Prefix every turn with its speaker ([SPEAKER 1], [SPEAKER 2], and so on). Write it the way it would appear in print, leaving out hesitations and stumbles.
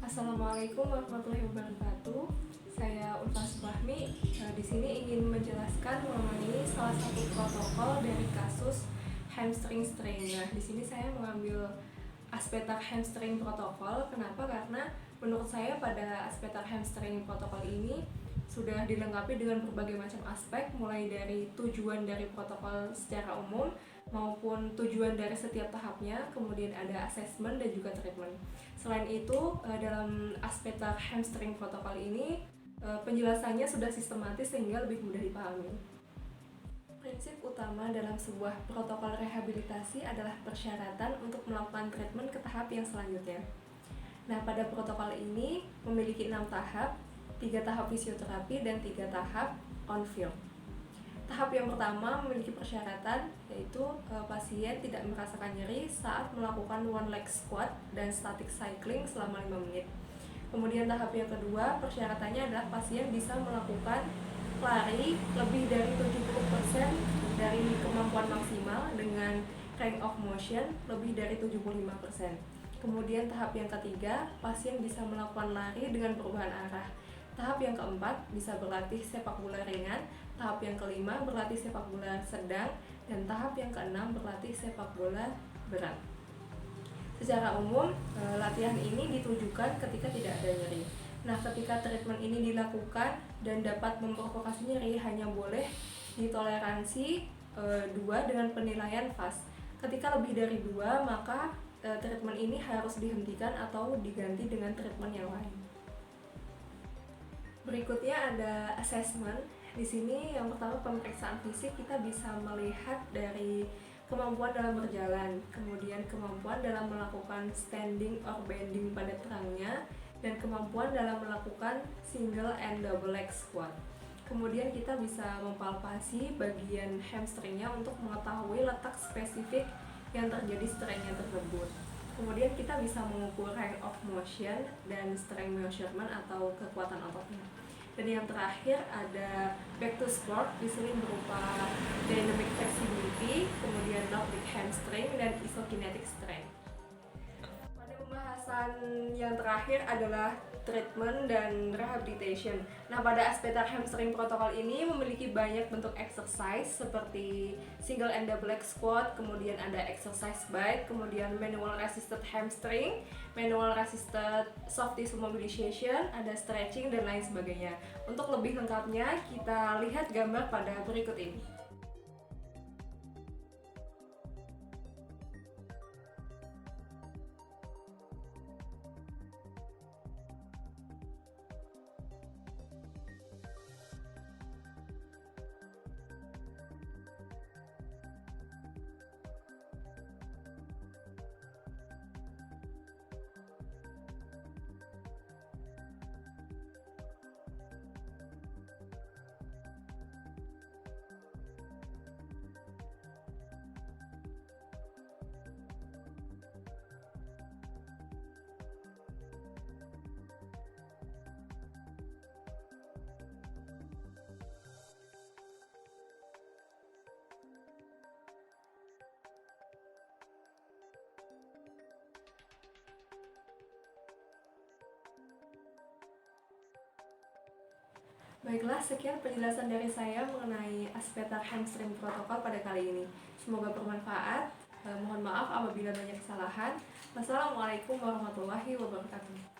[SPEAKER 1] Assalamualaikum warahmatullahi wabarakatuh. Saya Ulfa Subahmi. Di sini ingin menjelaskan mengenai salah satu protokol dari kasus hamstring strain. Nah, di sini saya mengambil aspetar hamstring protokol. Kenapa? Karena menurut saya pada aspetar hamstring protokol ini sudah dilengkapi dengan berbagai macam aspek, mulai dari tujuan dari protokol secara umum maupun tujuan dari setiap tahapnya, kemudian ada assessment dan juga treatment. Selain itu, dalam aspetar hamstring protokol ini penjelasannya sudah sistematis sehingga lebih mudah dipahami. Prinsip utama dalam sebuah protokol rehabilitasi adalah persyaratan untuk melakukan treatment ke tahap yang selanjutnya. Nah, pada protokol ini memiliki 6 tahap, 3 tahap fisioterapi dan 3 tahap on-field. Tahap yang pertama memiliki persyaratan, yaitu pasien tidak merasakan nyeri saat melakukan one leg squat dan static cycling selama 5 menit. Kemudian tahap yang kedua, persyaratannya adalah pasien bisa melakukan lari lebih dari 70% dari kemampuan maksimal dengan range of motion lebih dari 75%. Kemudian tahap yang ketiga, pasien bisa melakukan lari dengan perubahan arah. Tahap yang keempat, bisa berlatih sepak bola ringan. Tahap yang kelima, berlatih sepak bola sedang. Dan tahap yang keenam, berlatih sepak bola berat. Secara umum, latihan ini ditujukan ketika tidak ada nyeri. Nah, ketika treatment ini dilakukan dan dapat memprovokasi nyeri, hanya boleh ditoleransi 2 dengan penilaian FAS. Ketika lebih dari 2, maka treatment ini harus dihentikan atau diganti dengan treatment yang lain. Berikutnya ada assessment. Di sini yang pertama pemeriksaan fisik, kita bisa melihat dari kemampuan dalam berjalan, kemudian kemampuan dalam melakukan standing or bending pada terangnya, dan kemampuan dalam melakukan single and double leg squat. Kemudian kita bisa mempalpasi bagian hamstringnya untuk mengetahui letak spesifik yang terjadi strainnya tersebut. Kemudian kita bisa mengukur range of motion dan strength measurement atau kekuatan ototnya. Dan yang terakhir ada back to squat, di sini berupa dynamic flexibility, kemudian Nordic hamstring dan isokinetic strength. Pada pembahasan yang terakhir adalah treatment dan rehabilitation. Nah, pada aspetar hamstring protokol ini memiliki banyak bentuk exercise seperti single and double leg squat, kemudian ada exercise bike, kemudian manual resisted hamstring, manual resisted soft tissue mobilization, ada stretching dan lain sebagainya. Untuk lebih lengkapnya, kita lihat gambar pada berikut ini. Baiklah, sekian penjelasan dari saya mengenai aspetar hamstring protokol pada kali ini. Semoga bermanfaat. Mohon maaf apabila banyak kesalahan. Wassalamualaikum warahmatullahi wabarakatuh.